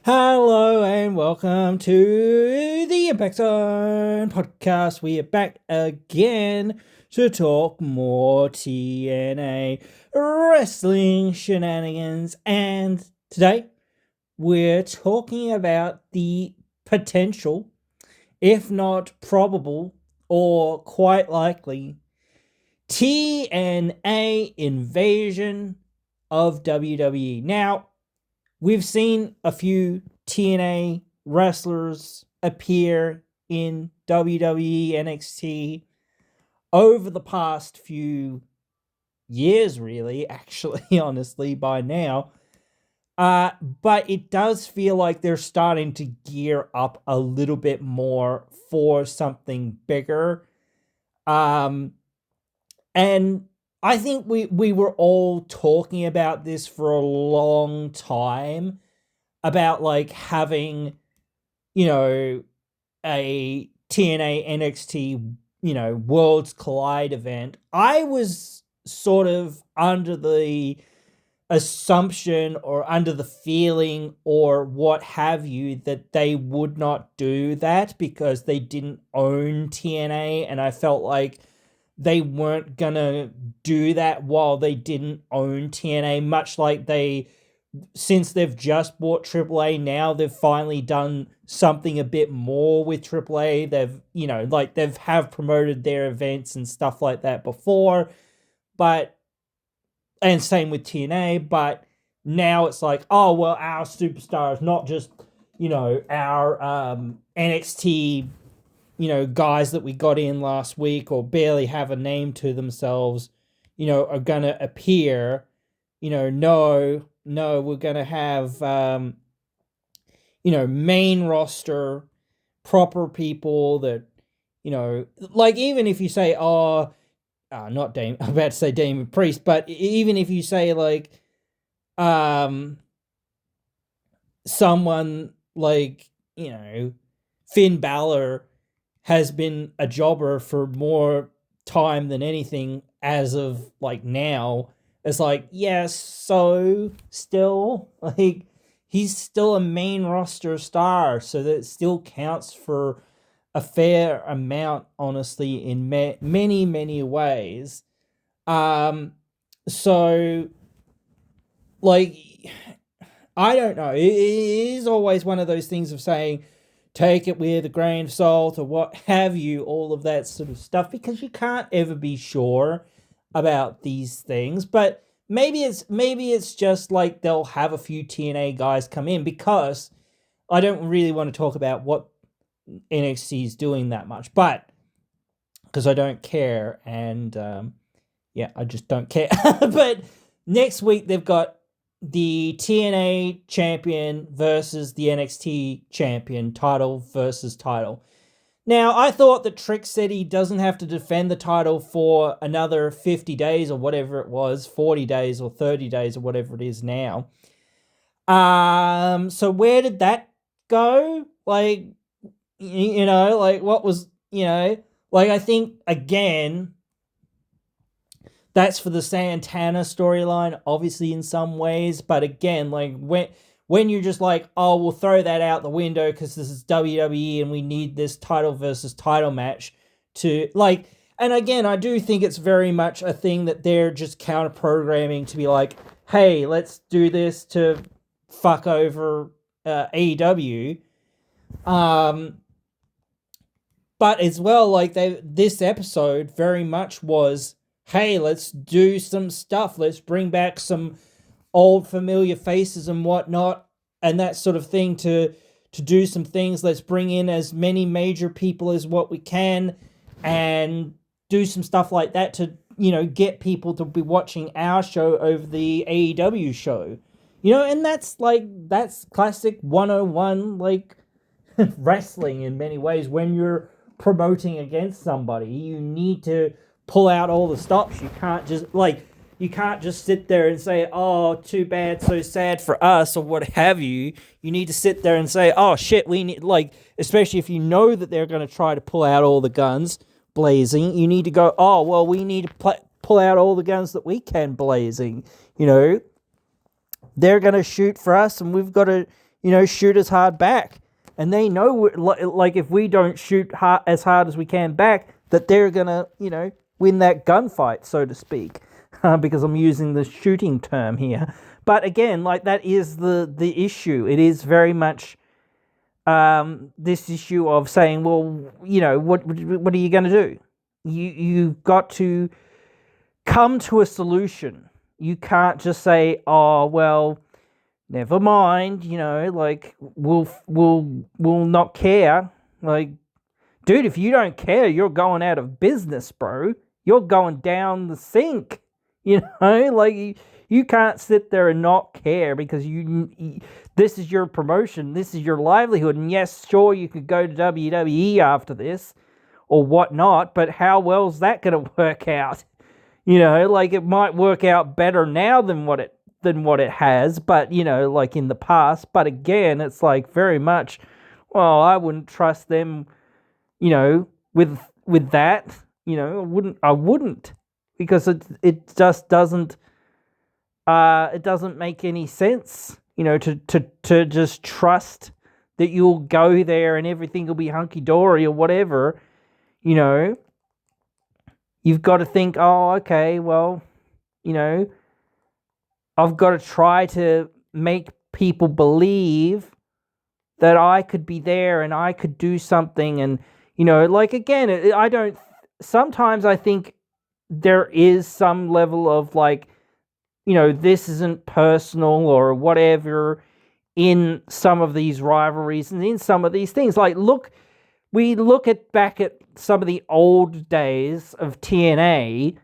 Hello and welcome to the Impact Zone podcast. We are back again to talk more TNA wrestling shenanigans, and today we're talking about the potential, if not probable or quite likely, TNA invasion of WWE. Now, we've seen a few TNA wrestlers appear in WWE NXT over the past few years, really, actually, honestly, by now. But it does feel like they're starting to gear up a little bit more for something bigger. And I think we were all talking about this for a long time, about like having, a TNA NXT, Worlds Collide event. I was sort of under the assumption or under the feeling or what have you that they would not do that because they didn't own TNA, and I felt like they weren't gonna do that while they didn't own TNA, much like since they've just bought AAA, now they've finally done something a bit more with AAA. They've have promoted their events and stuff like that before, and same with TNA, but now it's like, oh, well, our superstars, not just, our NXT guys that we got in last week or barely have a name to themselves, are going to appear. No, we're going to have, main roster, proper people that, like even if you say, not Damon, I'm about to say Damon Priest, but even if you say like, someone like, Finn Balor has been a jobber for more time than anything as of like now. It's like, yes, so still, like, he's still a main roster star, so that still counts for a fair amount, honestly, in many, many ways. So, like, I don't know. It is always one of those things of saying, take it with a grain of salt or what have you, all of that sort of stuff, because you can't ever be sure about these things. But maybe it's just like they'll have a few TNA guys come in, because I don't really want to talk about what NXT is doing that much, but because I don't care, and I just don't care. But next week they've got the TNA champion versus the NXT champion, title versus title. Now, I thought that Trick said he doesn't have to defend the title for another 50 days or whatever it was, 40 days or 30 days or whatever it is now. So where did that go? Like, like what was, like I think, again, that's for the Santana storyline, obviously, in some ways. But again, like, when you're just like, oh, we'll throw that out the window because this is WWE and we need this title versus title match to, like, and again, I do think it's very much a thing that they're just counter-programming to be like, hey, let's do this to fuck over AEW. But as well, like, this episode very much was, hey, let's do some stuff. Let's bring back some old familiar faces and whatnot, and that sort of thing to do some things. Let's bring in as many major people as what we can and do some stuff like that to, get people to be watching our show over the AEW show. And that's classic 101, like, wrestling in many ways. When you're promoting against somebody, you need to pull out all the stops. You can't just sit there and say, oh, too bad, so sad for us, or what have you. You need to sit there and say, oh shit, we need, like, especially if you know that they're going to try to pull out all the guns blazing, you need to go, oh, well, we need to pull out all the guns that we can blazing. They're going to shoot for us, and we've got to, shoot as hard back. And they know, like, if we don't shoot as hard as we can back, that they're going to, win that gunfight, so to speak. Because I'm using the shooting term here. But again, like, that is the issue. It is very much this issue of saying, well, what are you going to do? You've got to come to a solution. You can't just say, oh, well, never mind, like, we'll not care. Like, dude, if you don't care, you're going out of business, bro. You're going down the sink. Like, you can't sit there and not care because this is your promotion, this is your livelihood. And yes, sure, you could go to WWE after this or whatnot, but how well's that going to work out? Like, it might work out better now than what it has, but like in the past. But again, it's like very much, well, I wouldn't trust them, with that. I wouldn't, because it just doesn't make any sense, to just trust that you'll go there and everything will be hunky dory or whatever. You've got to think, oh, okay, well, I've got to try to make people believe that I could be there and I could do something. And, like, again, sometimes I think there is some level of, like, this isn't personal or whatever in some of these rivalries and in some of these things. Like, we look back at some of the old days of TNA,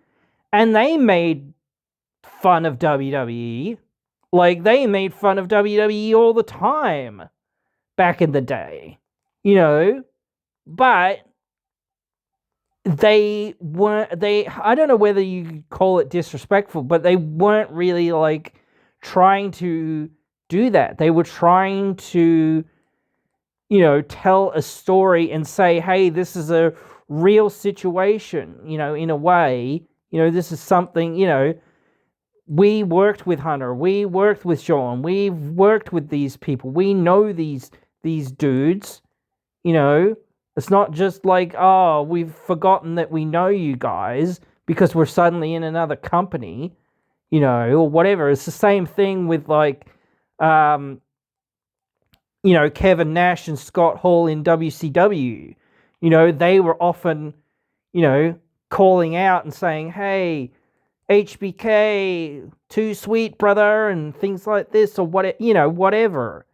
and they made fun of WWE. Like, they made fun of WWE all the time back in the day, but I don't know whether you call it disrespectful, but they weren't really, like, trying to do that. They were trying to, tell a story and say, hey, this is a real situation, in a way. This is something, we worked with Hunter, we worked with Sean, we've worked with these people, we know these dudes, It's not just like, oh, we've forgotten that we know you guys because we're suddenly in another company, or whatever. It's the same thing with, like, Kevin Nash and Scott Hall in WCW. They were often, calling out and saying, hey, HBK, too sweet, brother, and things like this, or whatever.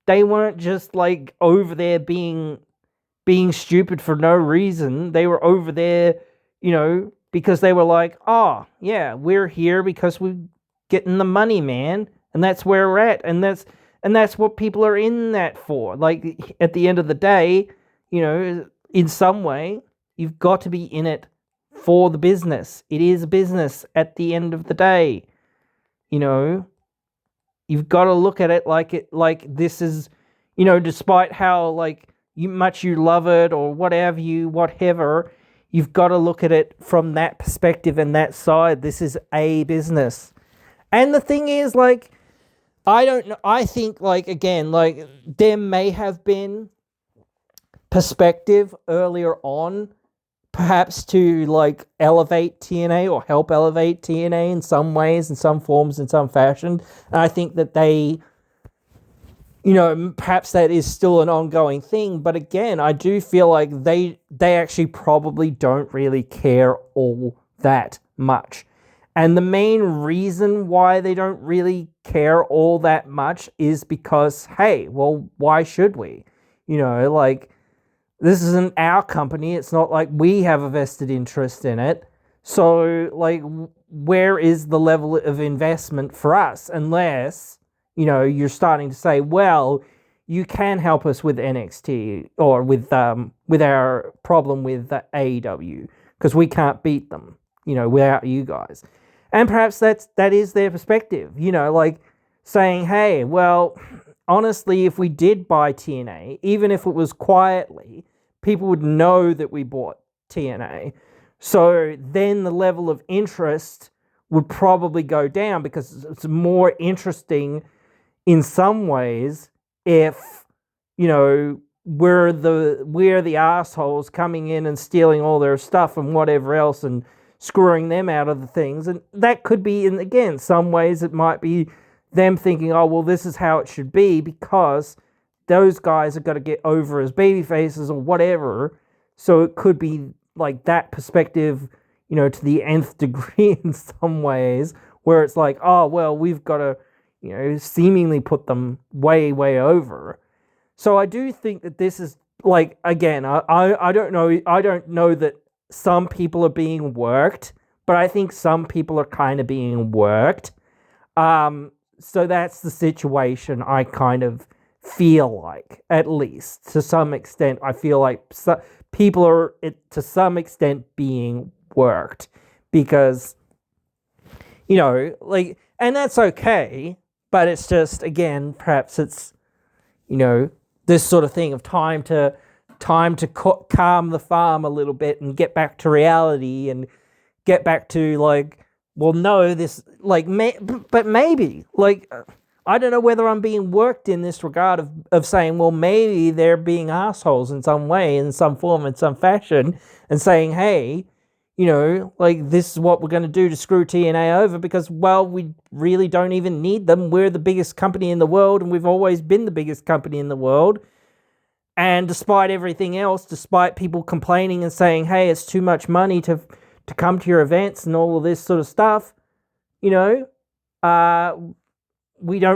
They weren't just, like, over there being stupid for no reason. They were over there, because they were like, oh, yeah, we're here because we're getting the money, man. And that's where we're at. And that's what people are in that for. Like, at the end of the day, in some way, you've got to be in it for the business. It is business at the end of the day. You've got to look at it like this is, despite how, like, you love it or whatever, you've got to look at it from that perspective and that side. This is a business. And the thing is, like, I don't know, I think, like, again, like, there may have been perspective earlier on, perhaps to, like, elevate TNA or help elevate TNA in some ways, in some forms, in some fashion. And I think that they, perhaps that is still an ongoing thing. But again, I do feel like they actually probably don't really care all that much. And the main reason why they don't really care all that much is because, hey, well, why should we? Like, this isn't our company. It's not like we have a vested interest in it. So, like, where is the level of investment for us? Unless, you're starting to say, well, you can help us with NXT or with our problem with AEW because we can't beat them, without you guys. And perhaps that is their perspective, like saying, hey, well, honestly, if we did buy TNA, even if it was quietly, people would know that we bought TNA. So then the level of interest would probably go down because it's more interesting in some ways, if, we're the assholes coming in and stealing all their stuff and whatever else and screwing them out of the things. And that could be, in again, some ways it might be them thinking, oh, well, this is how it should be because those guys have got to get over as baby faces or whatever. So it could be like that perspective, to the nth degree in some ways, where it's like, oh, well, we've got to, seemingly put them way, way over. So I do think that this is, like, again, I don't know that some people are being worked, but I think some people are kind of being worked. So that's the situation I kind of feel like, at least, to some extent. I feel like people are, to some extent, being worked because, and that's okay, but it's just, again, perhaps it's, this sort of thing of time to calm the farm a little bit and get back to reality and get back to, like, well, no, this, like, but maybe, like, I don't know whether I'm being worked in this regard of saying, well, maybe they're being assholes in some way, in some form, in some fashion, and saying, hey, like, this is what we're going to do to screw TNA over because, well, we really don't even need them. We're the biggest company in the world, and we've always been the biggest company in the world. And despite everything else, despite people complaining and saying, hey, it's too much money to come to your events and all of this sort of stuff, we don't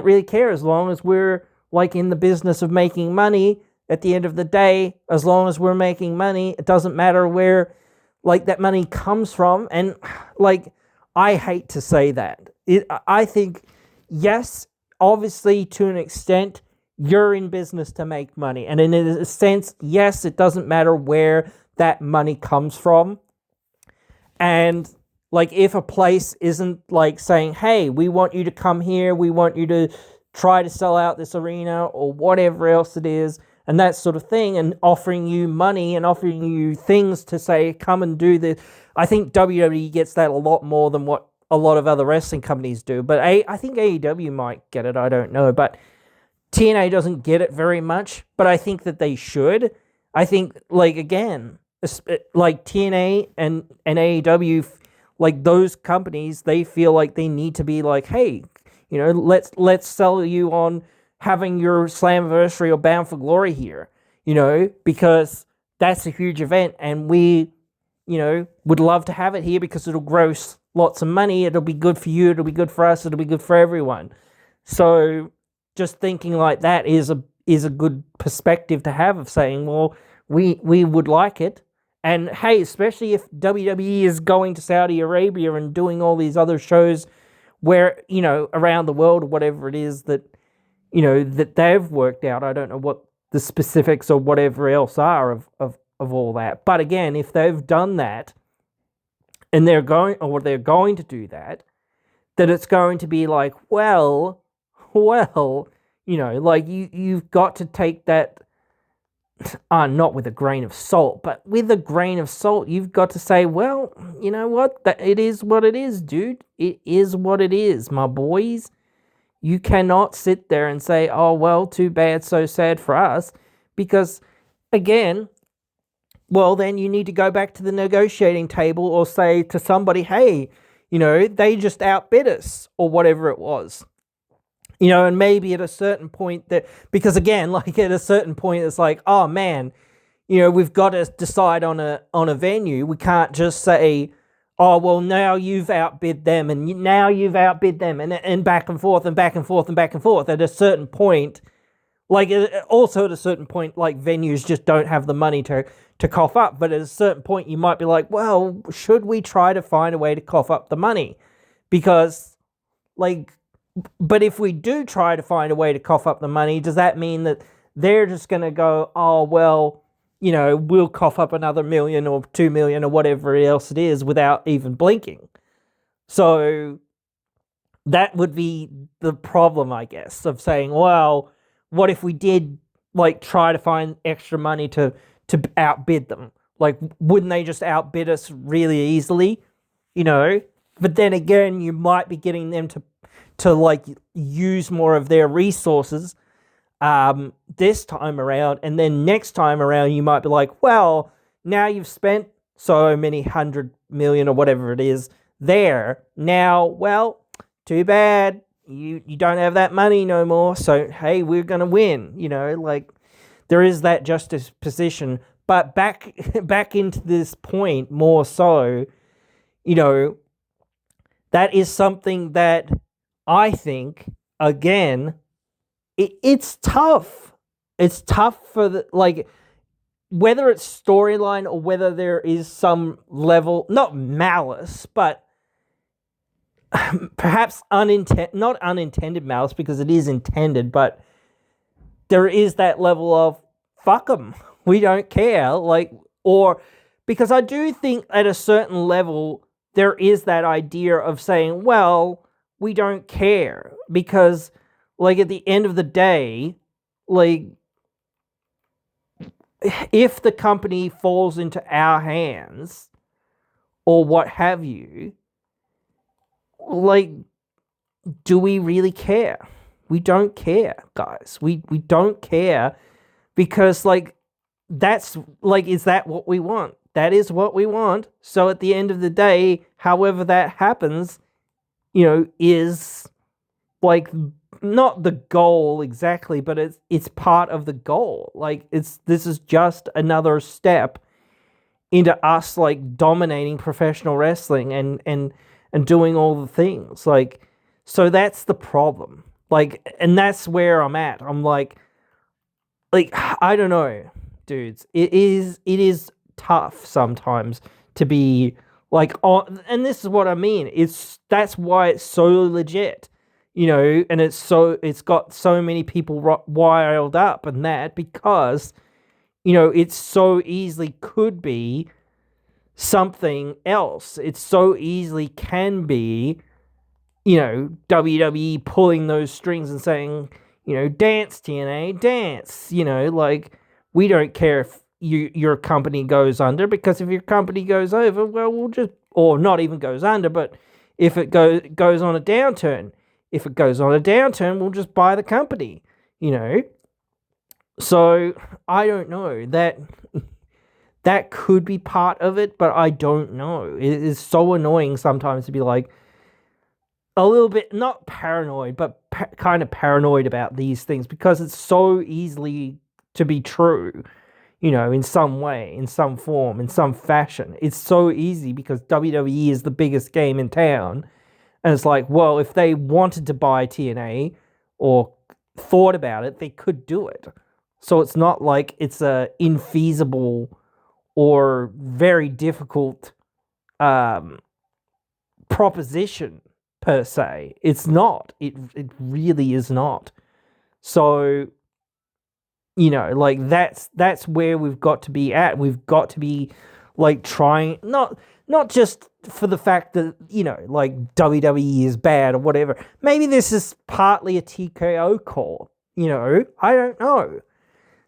really care as long as we're, like, in the business of making money. At the end of the day, as long as we're making money, it doesn't matter where, like, that money comes from. And, like, I hate to say that. I think, yes, obviously, to an extent, you're in business to make money. And in a sense, yes, it doesn't matter where that money comes from. And, like, if a place isn't, like, saying, hey, we want you to come here, we want you to try to sell out this arena or whatever else it is, and that sort of thing, and offering you money and offering you things to say, come and do this. I think WWE gets that a lot more than what a lot of other wrestling companies do. But I think AEW might get it, I don't know. But TNA doesn't get it very much, but I think that they should. I think, like, again, like TNA and AEW, like, those companies, they feel like they need to be like, hey, let's sell you on having your Slammiversary or Bound for Glory here, because that's a huge event and we, would love to have it here because it'll gross lots of money. It'll be good for you. It'll be good for us. It'll be good for everyone. So just thinking like that is a good perspective to have of saying, well, we would like it. And hey, especially if WWE is going to Saudi Arabia and doing all these other shows where, around the world or whatever it is that, that they've worked out. I don't know what the specifics or whatever else are of all that. But again, if they've done that and they're going to do that, then it's going to be like, well, like you've got to take that, not with a grain of salt, but with a grain of salt, you've got to say, well, you know what? It is what it is, dude. It is what it is, my boys. You cannot sit there and say, oh, well, too bad, so sad for us. Because, again, well, then you need to go back to the negotiating table or say to somebody, hey, they just outbid us or whatever it was. And maybe at a certain point that, because again, like at a certain point, it's like, oh man, we've got to decide on a venue. We can't just say, oh, well, now you've outbid them and now you've outbid them and back and forth and back and forth and back and forth. At a certain point, like also at a certain point, like venues just don't have the money to cough up. But at a certain point, you might be like, well, should we try to find a way to cough up the money? Because like, but if we do try to find a way to cough up the money, does that mean that they're just going to go, oh, well, we'll cough up another $1 million or $2 million or whatever else it is without even blinking? So that would be the problem, I guess, of saying, well, what if we did like try to find extra money to outbid them? Like, wouldn't they just outbid us really easily? But then again, you might be getting them to to like use more of their resources this time around, and then next time around you might be like, well, now you've spent so many 100 million or whatever it is there. Now, well, too bad. You don't have that money no more. So, hey, we're going to win. Like there is that juxtaposition. But back into this point more so, that is something that I think, again, it's tough. It's tough for whether it's storyline or whether there is some level, not malice, but perhaps not unintended malice, because it is intended, but there is that level of fuck them, we don't care, or because I do think at a certain level there is that idea of saying, well, we don't care, because at the end of the day, if the company falls into our hands or what have you, do we really care? We don't care, guys. We don't care, because that's is that what we want? That is what we want. So at the end of the day, however that happens, is not the goal exactly, but it's part of the goal. This is just another step into us dominating professional wrestling and doing all the things. So that's the problem. And that's where I'm at. I'm I don't know, dudes. It is tough sometimes to be on, and this is what I mean. That's why it's so legit. And it's got so many people wired up and that, because, it so easily could be something else. It so easily can be, WWE pulling those strings and saying, dance, TNA, dance, we don't care if your company goes under, because if your company goes over, well, we'll just, or not even goes under, but if it goes on a downturn, if it goes on a downturn, we'll just buy the company, So I don't know. That could be part of it, but I don't know. It is so annoying sometimes to be a little bit, not paranoid, but kind of paranoid about these things, because it's so easily to be true, in some way, in some form, in some fashion. It's so easy because WWE is the biggest game in town. And it's well, if they wanted to buy TNA or thought about it, they could do it. So it's not it's a infeasible or very difficult proposition per se. It's not. It really is not. So, that's where we've got to be at. We've got to be trying, not just for the fact that, WWE is bad or whatever. Maybe this is partly a TKO call, I don't know.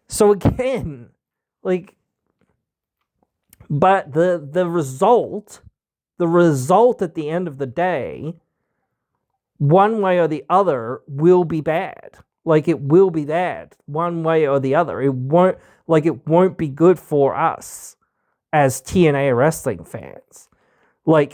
So again, but the result at the end of the day, one way or the other, will be bad. It will be bad one way or the other. It won't be good for us as TNA wrestling fans.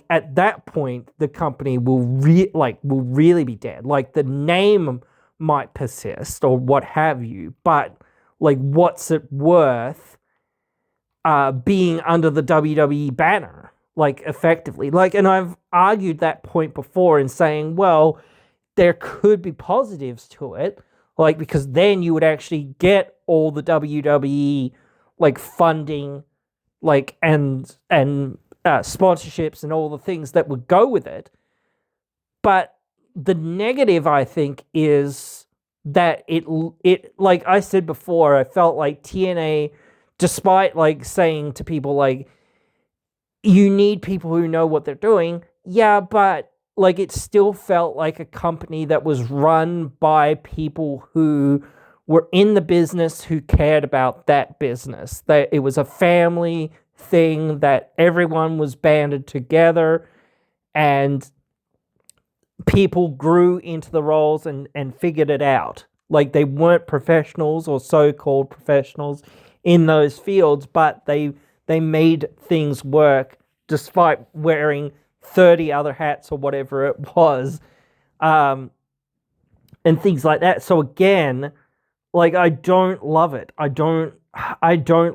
At that point, the company will really be dead. The name might persist or what have you, but what's it worth being under the WWE banner? Effectively. And I've argued that point before in saying, well, there could be positives to it, because then you would actually get all the WWE funding, and sponsorships and all the things that would go with it. But the negative, I think, is that it like I said before, I felt like TNA, despite saying to people you need people who know what they're doing, yeah, but it still felt like a company that was run by people who were in the business, who cared about that business. That it was a family thing, that everyone was banded together, and people grew into the roles and figured it out. Like, they weren't professionals or so-called professionals in those fields, but they made things work despite wearing 30 other hats or whatever it was, and things like that. So again, like, I don't love it. I don't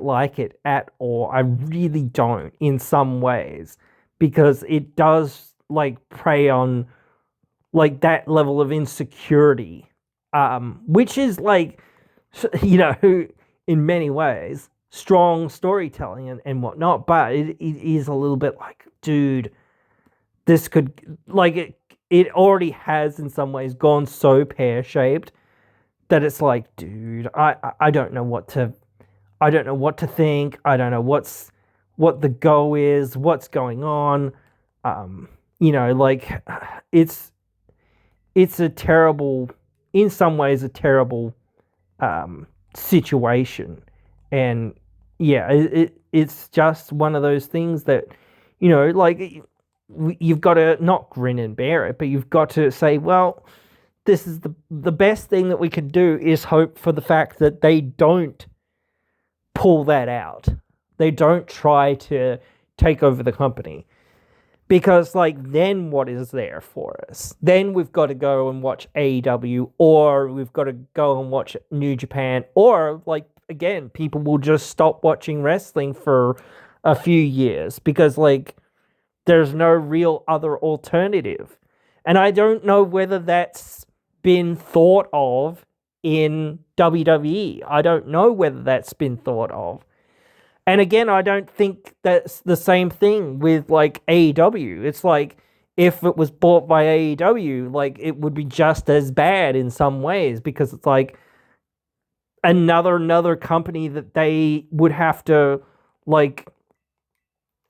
like it at all. I really don't, in some ways, because it does, like, prey on, like, that level of insecurity, which is, like, you know, in many ways, strong storytelling and whatnot, but it is a little bit like, dude, this could, like, it already has in some ways gone so pear-shaped that it's like, dude, I don't know what to think. I don't know what the go is, what's going on. You know, like, it's a terrible, in some ways, a terrible situation. And yeah, it's just one of those things that, you know, like, you've got to not grin and bear it, but you've got to say, well, this is the best thing that we can do is hope for the fact that they don't pull that out. They don't try to take over the company. Because, like, then what is there for us? Then we've got to go and watch AEW, or we've got to go and watch New Japan, or, like, again, people will just stop watching wrestling for a few years because, like, there's no real other alternative. And I don't know whether that's been thought of in WWE. I don't know whether that's been thought of. And again, I don't think that's the same thing with, like, AEW. It's like, if it was bought by AEW, like, it would be just as bad in some ways, because it's like another company that they would have to, like,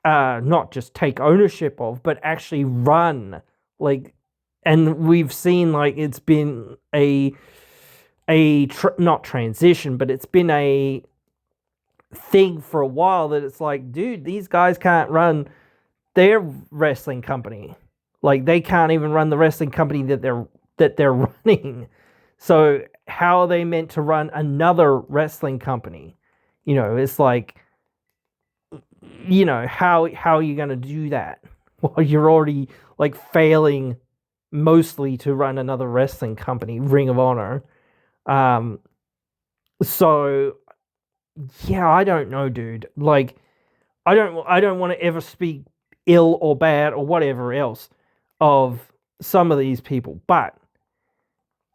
not just take ownership of, but actually run. Like, and we've seen, like, it's been not transition, but it's been a thing for a while that it's like, dude, these guys can't run their wrestling company. Like, they can't even run the wrestling company that they're running. So how are they meant to run another wrestling company? You know, it's like, you know, how are you going to do that? Well, you're already, like, failing mostly to run another wrestling company, Ring of Honor. So yeah, I don't know, dude. Like, I don't want to ever speak ill or bad or whatever else of some of these people, but,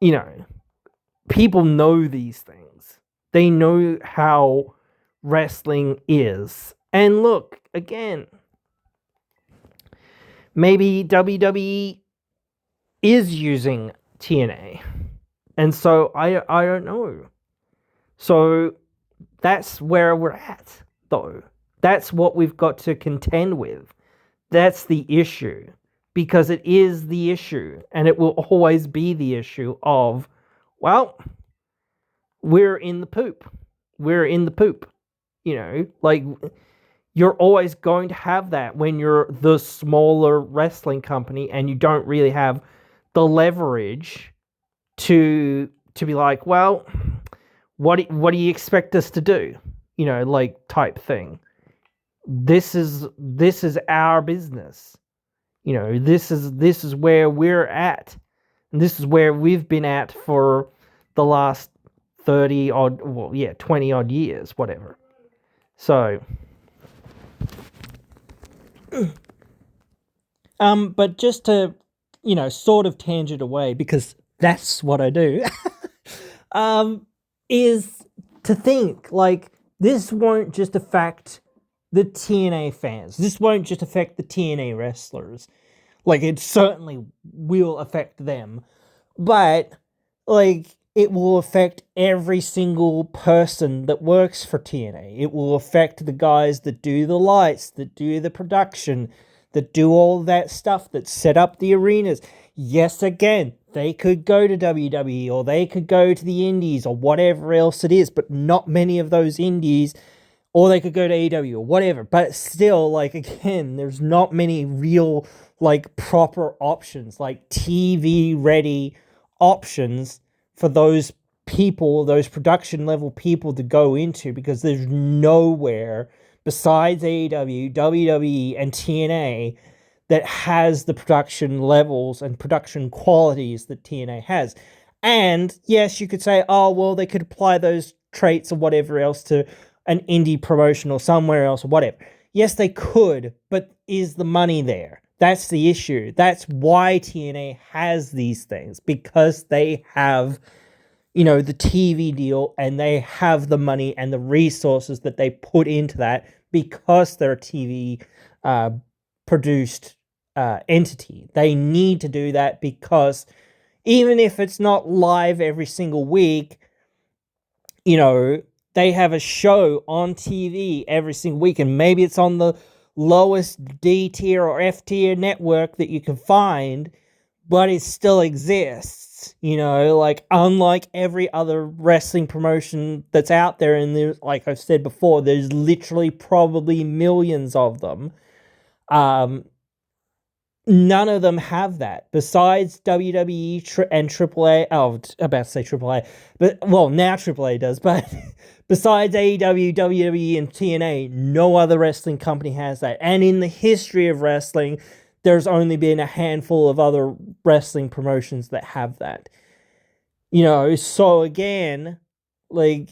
you know, people know these things. They know how wrestling is. And look, again, maybe WWE is using TNA. And so I don't know. So that's where we're at, though. That's what we've got to contend with. That's the issue. Because it is the issue. And it will always be the issue of, well, we're in the poop. We're in the poop. You know, like, you're always going to have that when you're the smaller wrestling company and you don't really have the leverage to be like, well, what do you expect us to do? You know, like, type thing. This is our business. You know, this is where we're at. And this is where we've been at for the last 20 odd years, whatever. So, but just to, you know, sort of tangent away, because that's what I do, is to think, like, this won't just affect the TNA fans. This won't just affect the TNA wrestlers. Like, it certainly will affect them. But, like, it will affect every single person that works for TNA. It will affect the guys that do the lights, that do the production, that do all that stuff, that set up the arenas. Yes, again, they could go to WWE, or they could go to the indies, or whatever else it is, but not many of those indies, or they could go to AEW, or whatever. But still, like, again, there's not many real like proper options, like TV ready options for those people, those production level people to go into, because there's nowhere besides AEW, WWE, and TNA that has the production levels and production qualities that TNA has. And yes, you could say, oh, well, they could apply those traits or whatever else to an indie promotion or somewhere else or whatever. Yes, they could, but is the money there? That's the issue. That's why TNA has these things, because they have, the TV deal, and they have the money and the resources that they put into that, because they're a TV produced entity. They need to do that, because even if it's not live every single week, they have a show on TV every single week, and maybe it's on the lowest D tier or F tier network that you can find, but it still exists, like unlike every other wrestling promotion that's out there. And there's, like I've said before, there's literally probably millions of them. None of them have that, besides WWE and AAA. Oh, about to say AAA, but well, now AAA does. But besides AEW, WWE, and TNA, no other wrestling company has that. And in the history of wrestling, there's only been a handful of other wrestling promotions that have that. So again, like,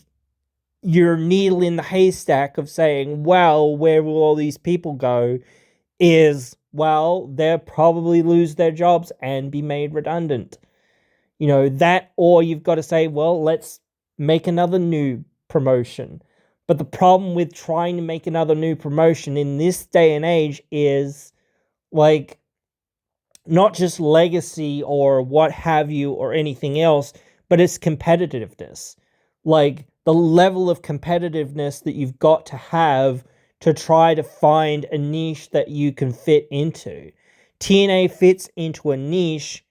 your needle in the haystack of saying, well, where will all these people go, is, well, they'll probably lose their jobs and be made redundant. That, or you've got to say, well, let's make another new promotion. But the problem with trying to make another new promotion in this day and age is, like, not just legacy or what have you or anything else, but it's competitiveness. Like, the level of competitiveness that you've got to have to try to find a niche that you can fit into. TNA fits into a niche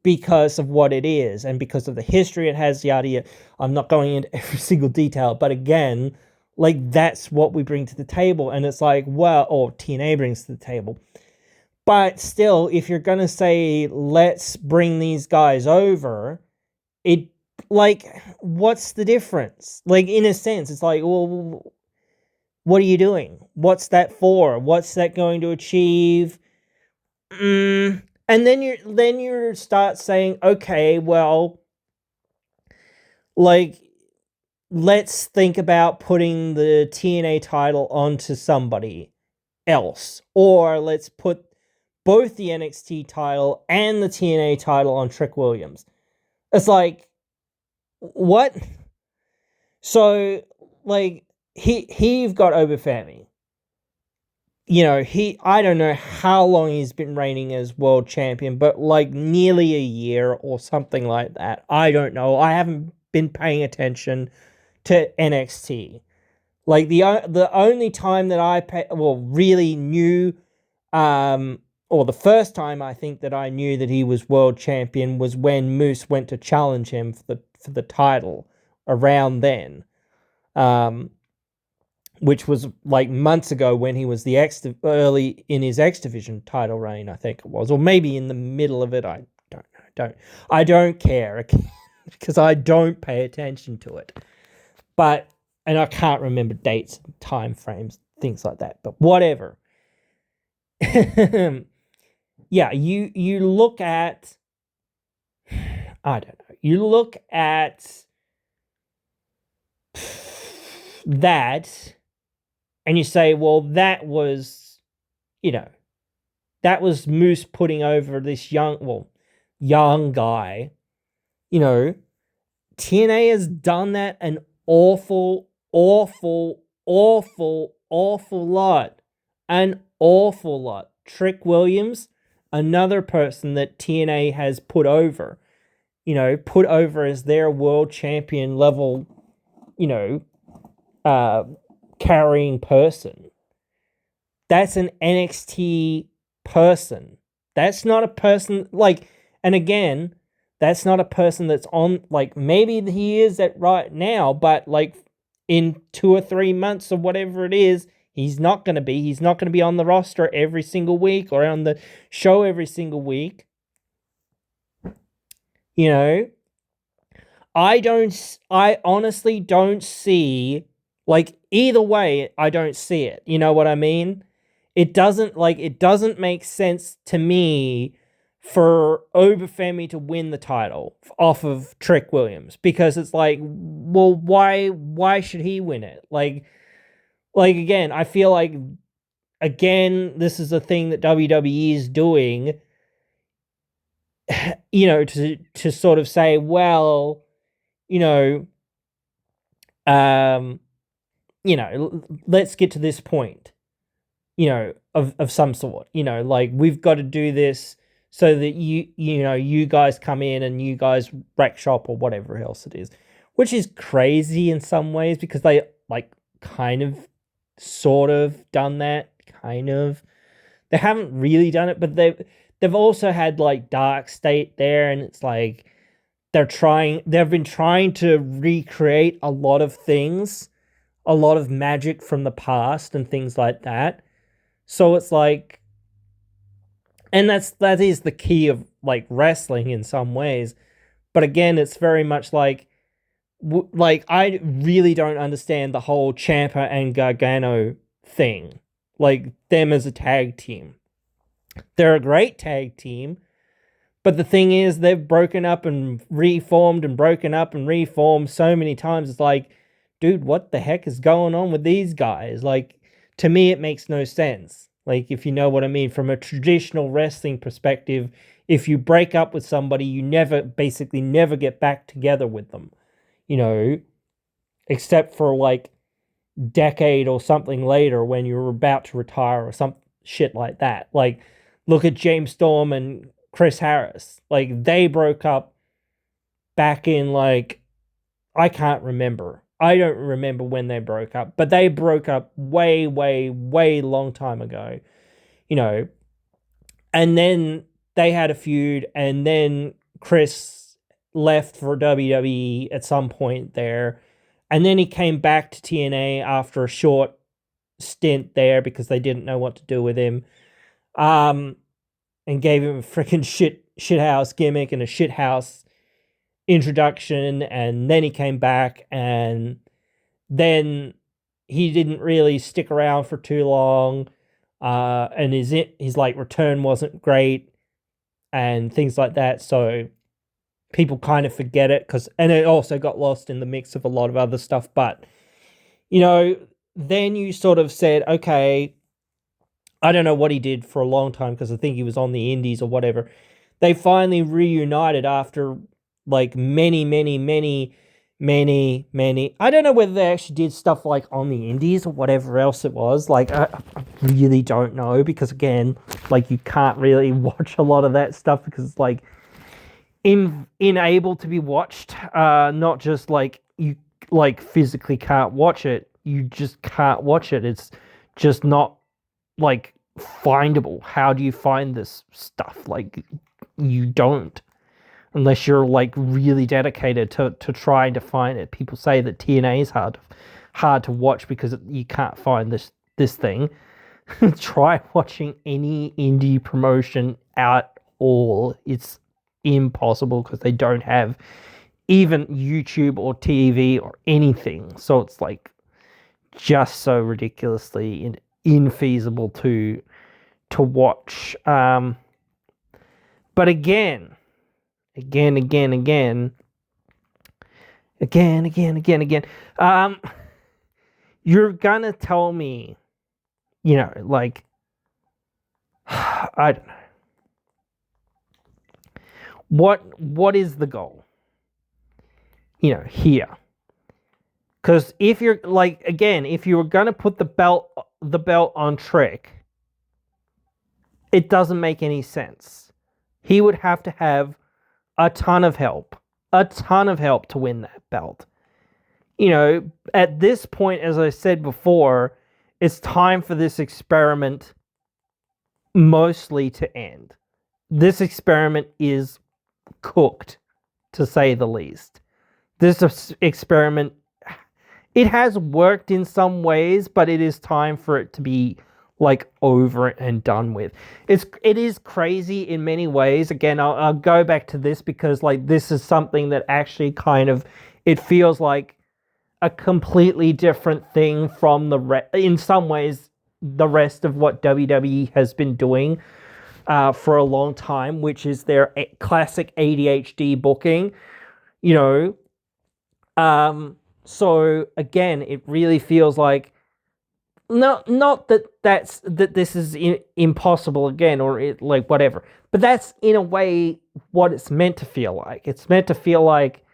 because of what it is and because of the history it has, yada yada. I'm not going into every single detail, but again, like, that's what we bring to the table. And it's like, well, or TNA brings to the table. But still, if you're going to say, let's bring these guys over, it, like, what's the difference? Like, in a sense, it's like, well, what are you doing? What's that for? What's that going to achieve? And then you start saying, okay, well, like, let's think about putting the TNA title onto somebody else, or let's put both the NXT title and the TNA title on Trick Williams. It's like, what? So, like, you've got Obafemi. I don't know how long he's been reigning as world champion, but like nearly a year or something like that. I don't know. I haven't been paying attention to NXT. Like, the only time that I really knew, or the first time I think that I knew that he was world champion, was when Moose went to challenge him for the title around then. Which was like months ago, when he was early in his X Division title reign, I think it was, or maybe in the middle of it. I don't care, because I don't pay attention to it. But, and I can't remember dates, time frames, things like that. But whatever. Yeah, you look at, I don't know. You look at that, and you say, well, that was Moose putting over this young guy. TNA has done that an awful, awful, awful, awful lot. An awful lot. Trick Williams, another person that TNA has put over. Put over as their world champion level, carrying person. That's an NXT person. That's not a person, like, and again, that's not a person that's on, like, maybe he is at right now, but like in 2 or 3 months or whatever it is, He's not going to be. He's not going to be on the roster every single week or on the show every single week. You know, I honestly don't see, like, either way, I don't see it. You know what I mean? It doesn't make sense to me for Obafemi to win the title off of Trick Williams, because it's like, well, why should he win it? Like again, I feel like, again, this is a thing that WWE is doing, you know, to sort of say, well, you know, let's get to this point, you know, of some sort, you know, like, we've got to do this so that you guys come in and you guys wreck shop or whatever else it is, which is crazy in some ways, because they, like, kind of, sort of done that, kind of. They haven't really done it, but they've also had, like, Dark State there, and it's like, they've been trying to recreate a lot of things, a lot of magic from the past and things like that. So it's like, and that is the key of, like, wrestling in some ways. But again, it's very much like I really don't understand the whole Ciampa and Gargano thing, like, them as a tag team. They're a great tag team, but the thing is, they've broken up and reformed and broken up and reformed so many times. It's like, dude, what the heck is going on with these guys? Like, to me, it makes no sense. Like, if you know what I mean, from a traditional wrestling perspective, if you break up with somebody, you basically never get back together with them, you know, except for, like, decade or something later when you're about to retire or some shit like that. Like, look at James Storm and Chris Harris. Like, they broke up back in, like, I can't remember. I don't remember when they broke up, but they broke up way, way, way long time ago, you know. And then they had a feud, and then Chris left for WWE at some point there. And then he came back to TNA after a short stint there because they didn't know what to do with him. And gave him a freaking shithouse gimmick and a shithouse introduction, and then he came back, and then he didn't really stick around for too long, and his like return wasn't great and things like that, so people kind of forget it, and it also got lost in the mix of a lot of other stuff. But, you know, then you sort of said, okay, I don't know what he did for a long time, because I think he was on the indies or whatever. They finally reunited after, like, many, I don't know whether they actually did stuff, like, on the indies or whatever else it was. Like, I really don't know, because, again, like, you can't really watch a lot of that stuff because it's, like, unable to be watched. Not just, like, you, like, physically can't watch it. You just can't watch it. It's just not, like, findable. How do you find this stuff? Like, you don't, unless you're, like, really dedicated to trying to find it. People say that TNA is hard to watch because you can't find this thing. Try watching any indie promotion at all. It's impossible because they don't have even YouTube or TV or anything. So it's, like, just so ridiculously infeasible to watch. But again, you're gonna tell me, you know, like, I don't know. What is the goal, you know, here? Because if you're, like, again, if you were gonna put the belt on Trick, it doesn't make any sense. He would have to have a ton of help to win that belt. You know, at this point, as I said before, it's time for this experiment mostly to end. This experiment is cooked, to say the least. This experiment it has worked in some ways, but it is time for it to be like over and done with. It is crazy in many ways. Again, I'll go back to this because like this is something that actually kind of, it feels like a completely different thing from in some ways the rest of what WWE has been doing for a long time, which is their classic ADHD booking, you know. So again, it really feels like not that this is impossible again, or it like whatever, but that's in a way what it's meant to feel like. It's meant to feel like,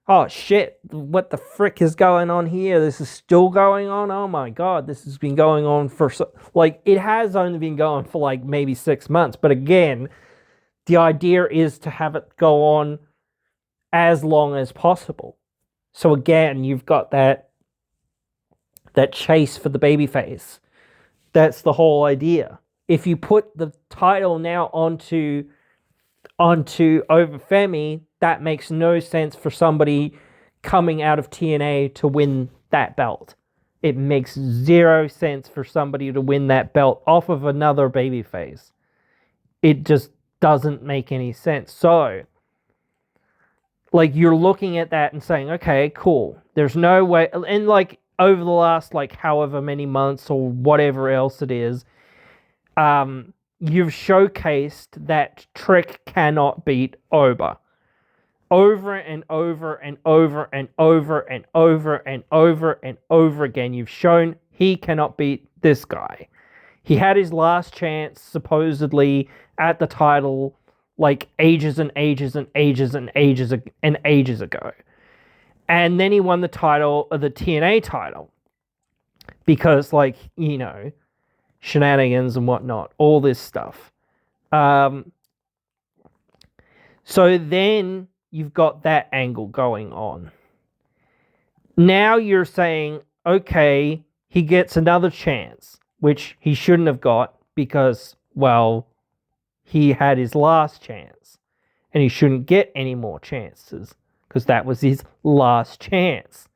oh shit, what the frick is going on here? This is still going on. Oh my god, this has been going on for like it has only been going for like maybe 6 months, but again, the idea is to have it go on as long as possible. So again, you've got that chase for the babyface. That's the whole idea. If you put the title now onto over Femi, that makes no sense for somebody coming out of TNA to win that belt. It makes zero sense for somebody to win that belt off of another babyface. It just doesn't make any sense. So, like, you're looking at that and saying, okay, cool. There's no way. And, like, over the last, like, however many months or whatever else it is, you've showcased that Trick cannot beat Oba. Over and over and over and over and over and over and over again, you've shown he cannot beat this guy. He had his last chance, supposedly, at the title, like ages and ages and ages and ages and ages ago. And then he won the title, the TNA title. Because, like, you know, shenanigans and whatnot, all this stuff. So then you've got that angle going on. Now you're saying, okay, he gets another chance, which he shouldn't have got because, well, he had his last chance and he shouldn't get any more chances because that was his last chance.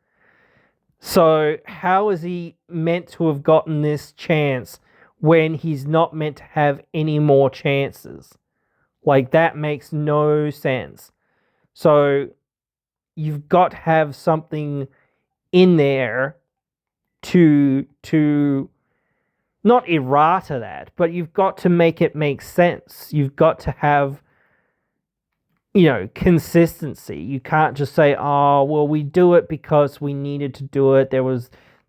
So how is he meant to have gotten this chance when he's not meant to have any more chances? Like, that makes no sense. So you've got to have something in there to not errata that, but you've got to make it make sense. You've got to have, you know, consistency. You can't just say, oh, well, we do it because we needed to do it.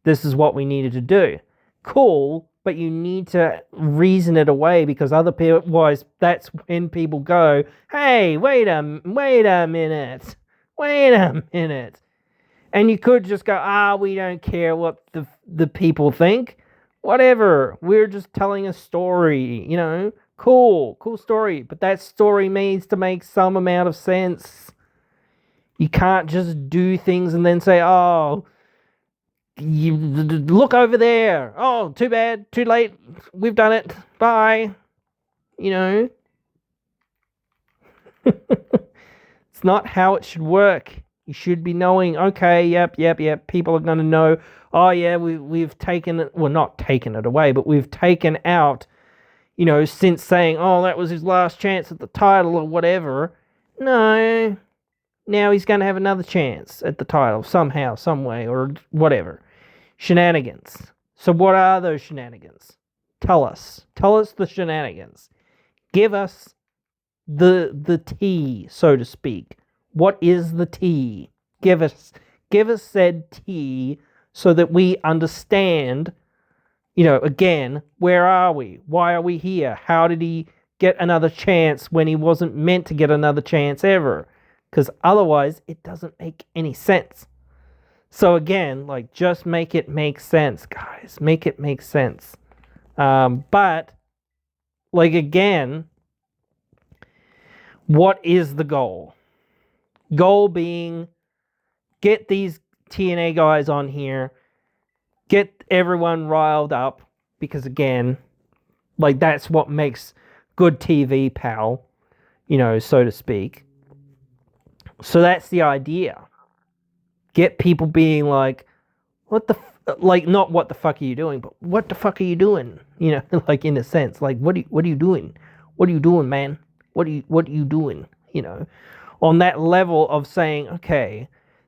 This is what we needed to do. Cool, but you need to reason it away because otherwise that's when people go, hey, wait a minute. And you could just go, we don't care what the people think. Whatever, we're just telling a story, you know. Cool story, but that story needs to make some amount of sense. You can't just do things and then say, oh, you look over there. Oh, too bad, too late. We've done it. Bye. You know, it's not how it should work. You should be knowing, okay, yep. People are going to know, oh, yeah, we've taken it. Well, not taken it away, but we've taken out, you know, since saying, oh, that was his last chance at the title or whatever. No. Now he's going to have another chance at the title somehow, some way, or whatever. Shenanigans. So what are those shenanigans? Tell us. Tell us the shenanigans. Give us the tea, so to speak. What is the tea? Give us said tea so that we understand, you know, again, where are we? Why are we here? How did he get another chance when he wasn't meant to get another chance ever? Because otherwise, it doesn't make any sense. So again, like, just make it make sense, guys. Make it make sense. But, like, again, what is the goal? Goal being, get these TNA guys on here, get everyone riled up, because again, like, that's what makes good TV, pal, you know, so to speak. So that's the idea. Get people being like, like, not what the fuck are you doing, but what the fuck are you doing? You know, like, in a sense, like, what are you doing? What are you doing, man? What are you doing? You know, on that level of saying, okay,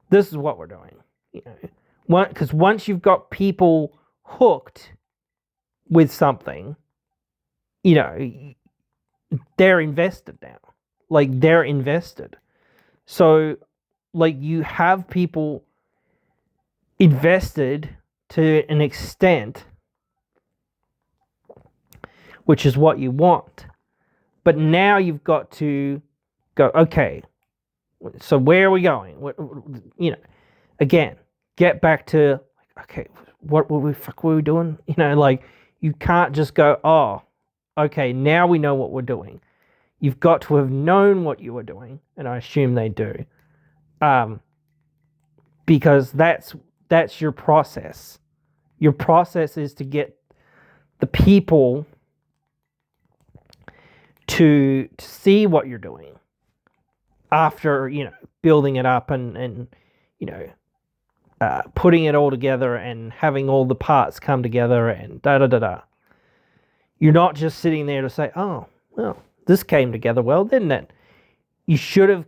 this is what we're doing. You know, because once you've got people hooked with something, you know, they're invested now. Like, they're invested. So, like, you have people invested to an extent, which is what you want. But now you've got to go, okay, so where are we going? You know, again, get back to, okay, what were we doing? You know, like, you can't just go, oh, okay, now we know what we're doing. You've got to have known what you were doing, and I assume they do, because that's your process. Your process is to get the people to see what you're doing after, you know, building it up and you know, putting it all together and having all the parts come together and da-da-da-da. You're not just sitting there to say, oh, well, this came together well, didn't it? You should have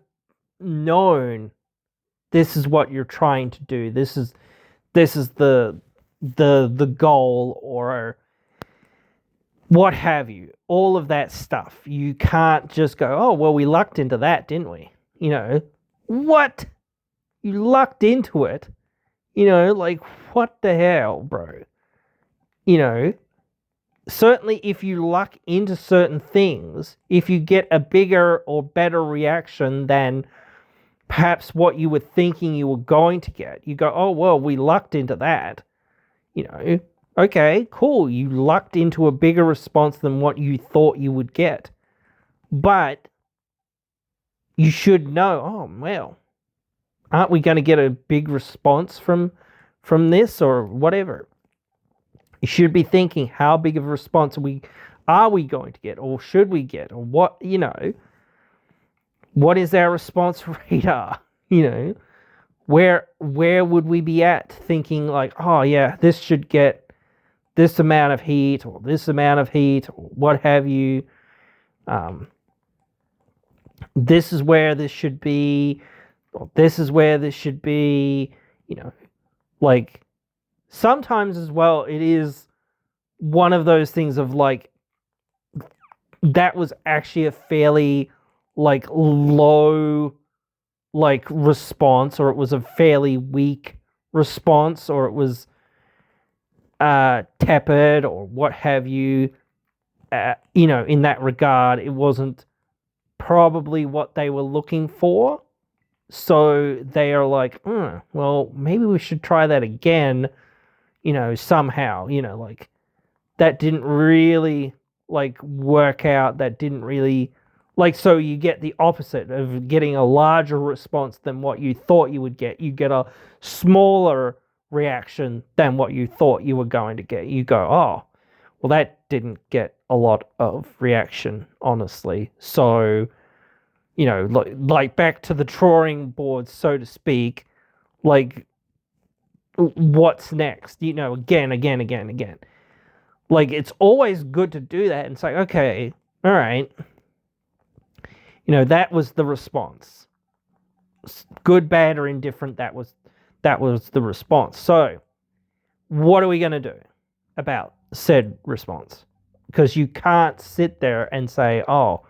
known this is what you're trying to do. This is the goal, or what have you. All of that stuff. You can't just go, oh, well, we lucked into that, didn't we? You know, what? You lucked into it? You know, like, what the hell, bro? You know, certainly if you luck into certain things, if you get a bigger or better reaction than perhaps what you were thinking you were going to get, you go, oh, well, we lucked into that. You know, okay, cool. You lucked into a bigger response than what you thought you would get. But you should know, oh, well, aren't we going to get a big response from this or whatever? You should be thinking, how big of a response are we going to get, or should we get, or what, you know, what is our response radar? You know, where would we be at thinking like, oh yeah, this should get this amount of heat or this amount of heat or what have you. This is where this should be, or this is where this should be, you know, like, sometimes as well, it is one of those things of like, that was actually a fairly like low like response, or it was a fairly weak response, or it was tepid or what have you. You know, in that regard, it wasn't probably what they were looking for. So they are like, well, maybe we should try that again, you know, somehow, you know, like, that didn't really like work out. That didn't really like, so you get the opposite of getting a larger response than what you thought you would get. You get a smaller reaction than what you thought you were going to get. You go, oh, well, that didn't get a lot of reaction, honestly. So, you know, like back to the drawing board, so to speak, like, what's next? You know, again. Like, it's always good to do that and say, okay, all right, you know, that was the response. Good, bad, or indifferent, that was the response. So, what are we going to do about said response? Because you can't sit there and say, oh,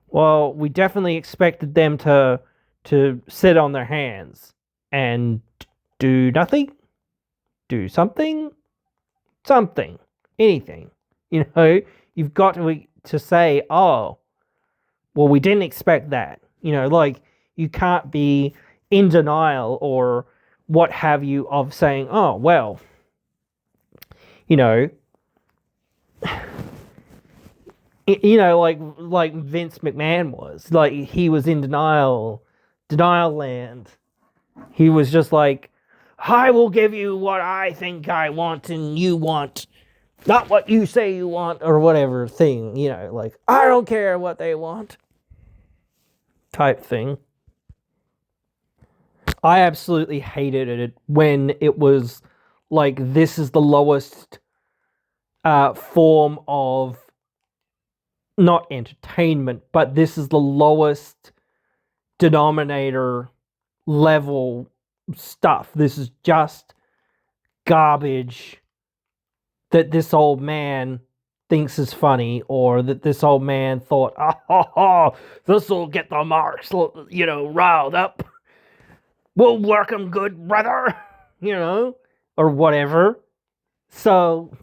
well, we definitely expected them to sit on their hands and do nothing, do something, anything. You know, you've got to say, oh, well, we didn't expect that. You know, like, you can't be in denial or what have you of saying, oh, well, you know, like Vince McMahon was. Like, he was in denial land. He was just like, I will give you what I think I want and you want, not what you say you want, or whatever thing, you know, like, I don't care what they want type thing. I absolutely hated it when it was like this is the lowest form of not entertainment, but this is the lowest denominator level stuff. This is just garbage that this old man thinks is funny, or that this old man thought, this will get the marks, riled up. We'll work 'em good, brother, or whatever. So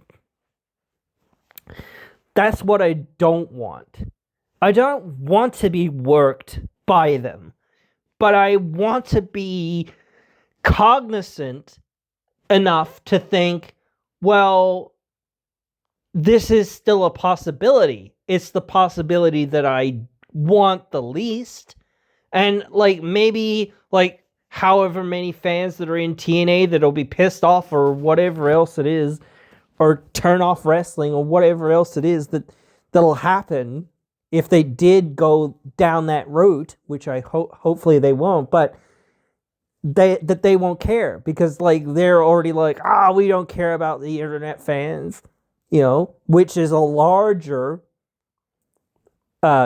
that's what I don't want. I don't want to be worked by them, but I want to be cognizant enough to think, well, this is still a possibility. It's the possibility that I want the least. And maybe however many fans that are in TNA that'll be pissed off or whatever else it is, or turn off wrestling or whatever else it is that'll happen if they did go down that route, which I hopefully they won't, but they won't care, because they're already we don't care about the internet fans, which is a larger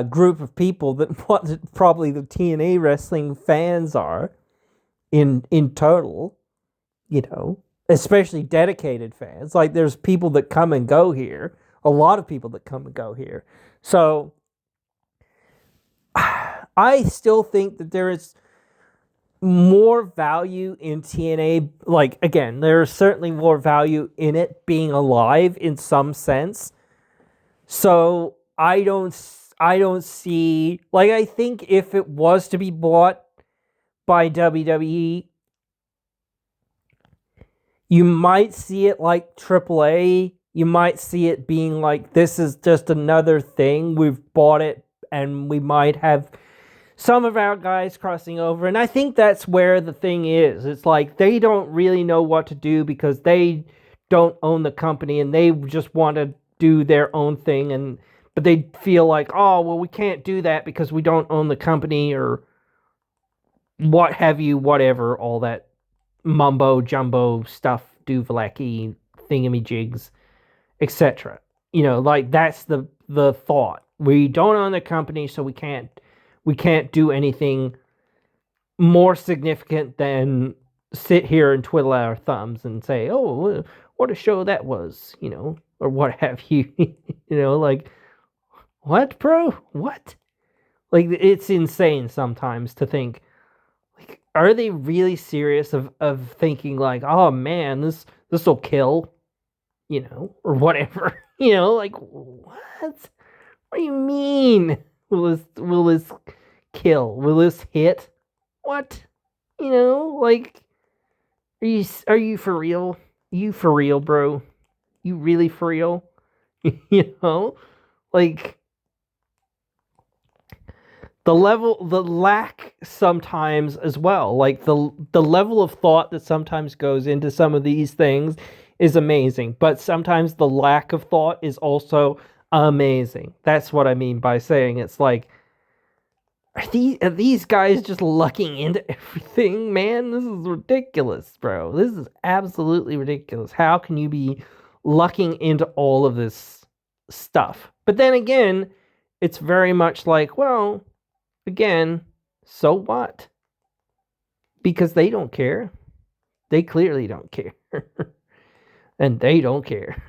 group of people than what probably the TNA wrestling fans are in total, especially dedicated fans. There's people that come and go here, a lot of people that come and go here. So I still think that there is more value in TNA. Again, there's certainly more value in it being alive in some sense. So I don't see, I think if it was to be bought by WWE, you might see it like AAA. You might see it being this is just another thing. We've bought it, and we might have some of our guys crossing over. And I think that's where the thing is. It's they don't really know what to do because they don't own the company, and they just want to do their own thing. But they feel we can't do that because we don't own the company, or what have you, whatever, all that mumbo jumbo stuff, duvalacky thingamajigs, etc. That's the thought. We don't own the company, so we can't do anything more significant than sit here and twiddle our thumbs and say, oh, what a show that was, or what have you. What, bro? What? It's insane sometimes to think, are they really serious of thinking oh man, this will kill, or whatever, what? What do you mean? Will this kill? Will this hit? What? Are you for real? You for real, bro? You really for real? The lack sometimes as well, the level of thought that sometimes goes into some of these things is amazing, but sometimes the lack of thought is also amazing. That's what I mean by saying it's are these guys just lucking into everything, man? This is ridiculous, bro. This is absolutely ridiculous. How can you be lucking into all of this stuff? But then again, it's very much well, again, so what? Because they don't care. They clearly don't care. And they don't care.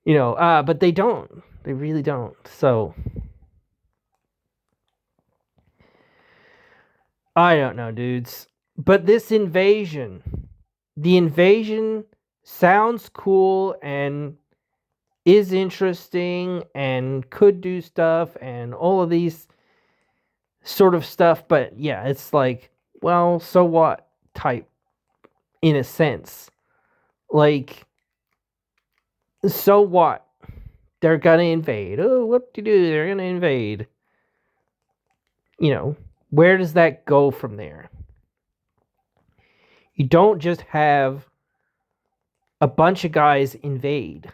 But they don't. They really don't. So I don't know, dudes. But this invasion, the invasion sounds cool and is interesting and could do stuff and all of these sort of stuff. But yeah, it's well, so what type, in a sense. So what? They're gonna invade. Oh, what do you do? They're gonna invade. Where does that go from there? You don't just have a bunch of guys invade.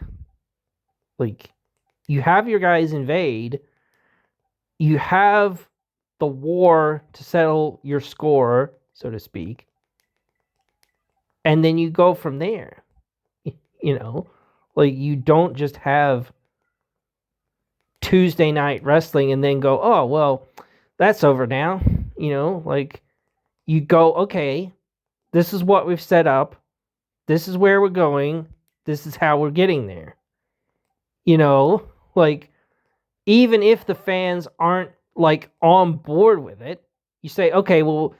You have your guys invade. You have the war to settle your score, so to speak. and then you go from there. You know, like you don't just have Tuesday night wrestling and then go, oh, well, that's over now. You know, like you go, okay, this is what we've set up. This is where we're going. This is how we're getting there. You know, like even if the fans aren't like on board with it, you say, okay, well,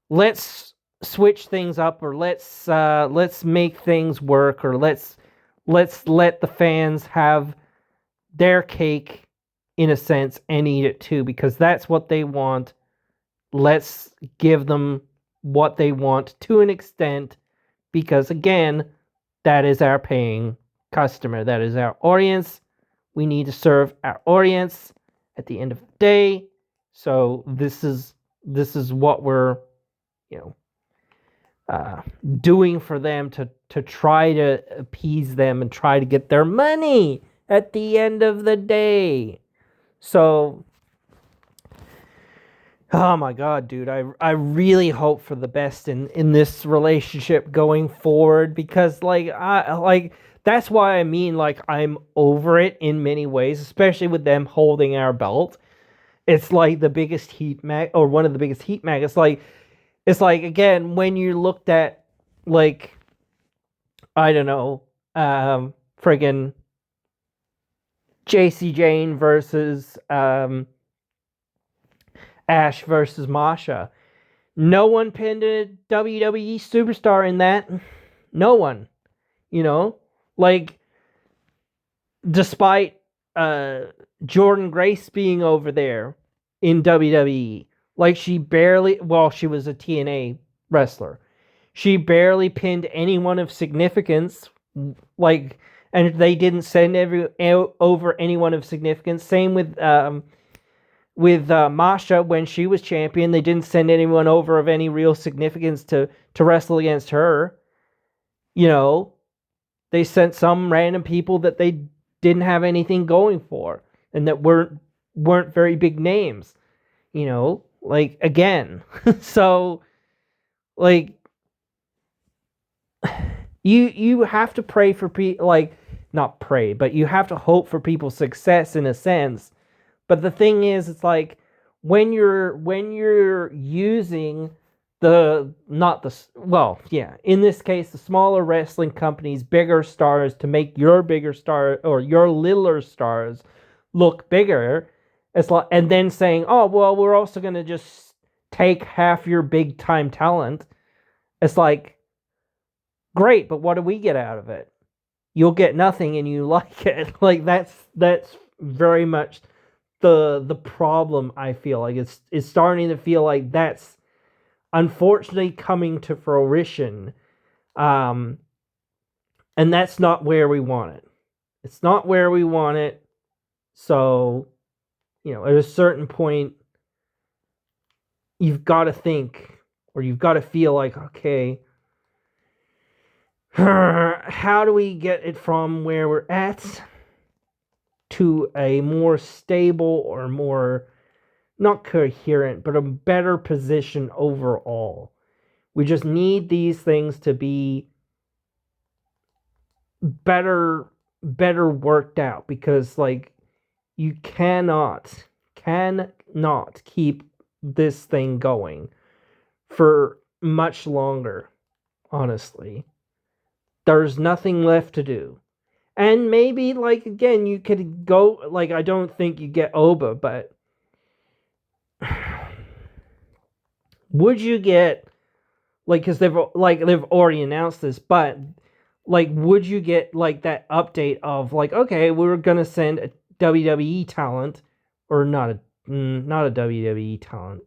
let's switch things up, or let's make things work, or let's let the fans have their cake in a sense and eat it too, because that's what they want. Let's give them what they want to an extent, because again, that is our paying customer, that is our audience. We need to serve our audience at the end of the day. So this is what we're, you know, doing for them to try to appease them and try to get their money at the end of the day. So, oh my God, dude, I really hope for the best in this relationship going forward, because that's why I mean, like, I'm over it in many ways, especially with them holding our belt. It's like the biggest heat mag, or one of the biggest heat mag. It's like again, when you looked at, like, I don't know, friggin' JC Jane versus Ash versus Masha. No one pinned a WWE superstar in that. No one. You know? Like, despite Jordynne Grace being over there in WWE, like she was a TNA wrestler. She barely pinned anyone of significance, like, and they didn't send over anyone of significance. Same with Masha when she was champion. They didn't send anyone over of any real significance to wrestle against her. You know, they sent some random people that they didn't have anything going for and that weren't very big names. You know, like, again. So, like, you have to pray for people, like, not pray, but you have to hope for people's success in a sense. But the thing is, it's like when you're using in this case, the smaller wrestling companies, bigger stars, to make your bigger star or your littler stars look bigger. It's like, and then saying, oh, well, we're also going to just take half your big time talent. It's like, great, but what do we get out of it? You'll get nothing and you like it. Like, that's very much the problem. I feel like it's starting to feel like that's unfortunately coming to fruition. And that's not where we want it. It's not where we want it. So, you know, at a certain point, you've got to think, or you've got to feel like, okay, how do we get it from where we're at to a more stable, or more, not coherent, but a better position overall? We just need these things to be better worked out, because, like, you cannot keep this thing going for much longer, honestly. There's nothing left to do. And maybe, like, again, you could go, like, I don't think you get Oba, but would you get, like, because they've already announced this, but, like, would you get, like, that update of, like, okay, we're gonna send a WWE talent, or not a WWE talent,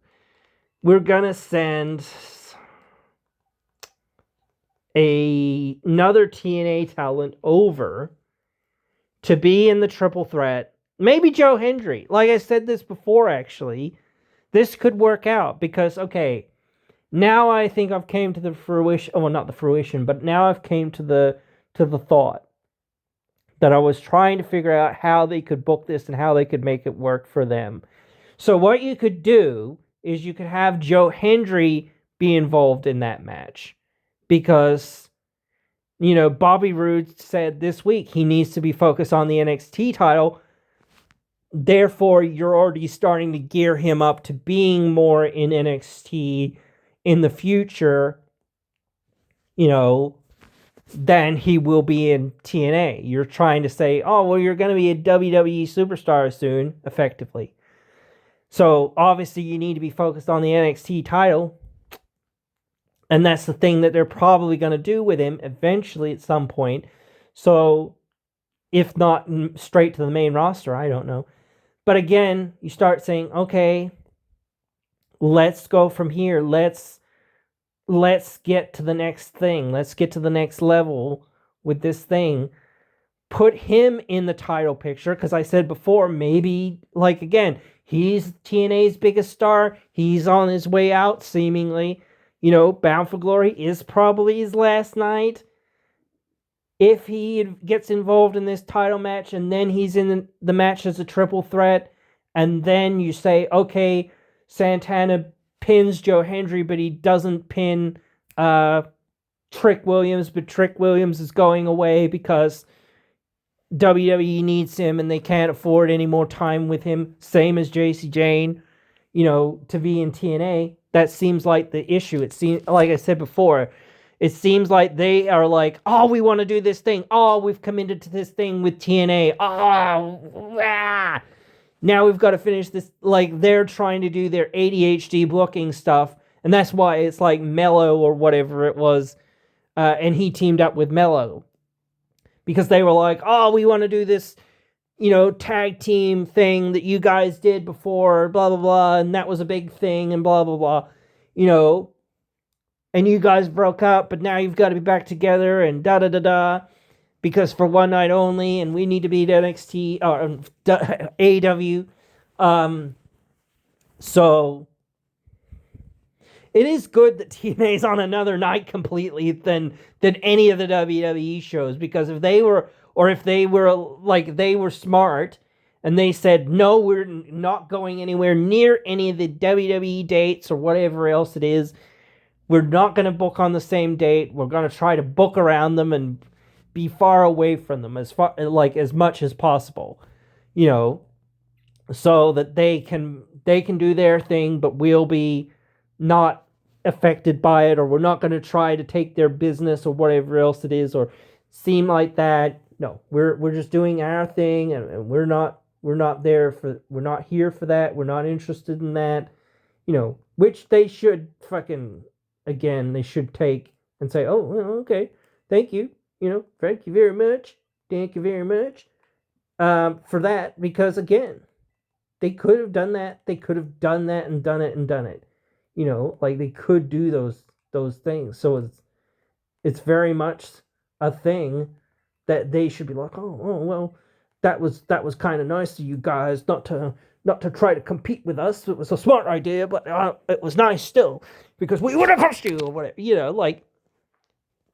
we're gonna send another TNA talent over to be in the triple threat. Maybe Joe Hendry. Like I said this before, actually, this could work out, because, okay, now I think I've came to the fruition, well, not the fruition, but now I've came to the thought that I was trying to figure out how they could book this and how they could make it work for them. So what you could do is you could have Joe Hendry be involved in that match, because, Bobby Roode said this week he needs to be focused on the NXT title. Therefore, you're already starting to gear him up to being more in NXT in the future, than he will be in TNA. You're trying to say, oh, well, you're going to be a WWE superstar soon, effectively. So, obviously, you need to be focused on the NXT title. And that's the thing that they're probably going to do with him eventually at some point. So, if not straight to the main roster, I don't know. But again, you start saying, okay, let's go from here. Let's get to the next thing. Let's get to the next level with this thing. Put him in the title picture, because I said before, maybe, again, he's TNA's biggest star. He's on his way out, seemingly. Bound for Glory is probably his last night. If he gets involved in this title match, and then he's in the match as a triple threat, and then you say, okay, Santana pins Joe Hendry, but he doesn't pin Trick Williams, but Trick Williams is going away because WWE needs him and they can't afford any more time with him, same as JC Jane, to be in TNA. That seems like the issue. It seems, like I said before, it seems like they are like, oh, we want to do this thing. Oh, we've committed to this thing with TNA. Now we've got to finish this. They're trying to do their ADHD booking stuff. And that's why it's like Mello or whatever it was. And he teamed up with Mello. Because they were like, oh, we want to do this, tag team thing that you guys did before, blah, blah, blah. And that was a big thing and blah, blah, blah. And you guys broke up, but now you've got to be back together and da-da-da-da. Because for one night only, and we need to beat NXT or AEW. So it is good that TNA's on another night completely than any of the WWE shows. Because if they were smart and they said, no, we're not going anywhere near any of the WWE dates or whatever else it is. We're not going to book on the same date. We're going to try to book around them and be far away from them as much as possible, so that they can do their thing, but we'll be not affected by it, or we're not going to try to take their business or whatever else it is, or seem like that. No, we're just doing our thing, and we're not here for that. We're not interested in that, which they should they should take and say, oh, well, okay, thank you. Thank you very much. Thank you very much for that. Because, again, they could have done that. They could have done that and done it. They could do those things. So it's very much a thing that they should be like, oh well, that was kind of nice of you guys not to try to compete with us. It was a smart idea, but it was nice still because we would have crushed you or whatever.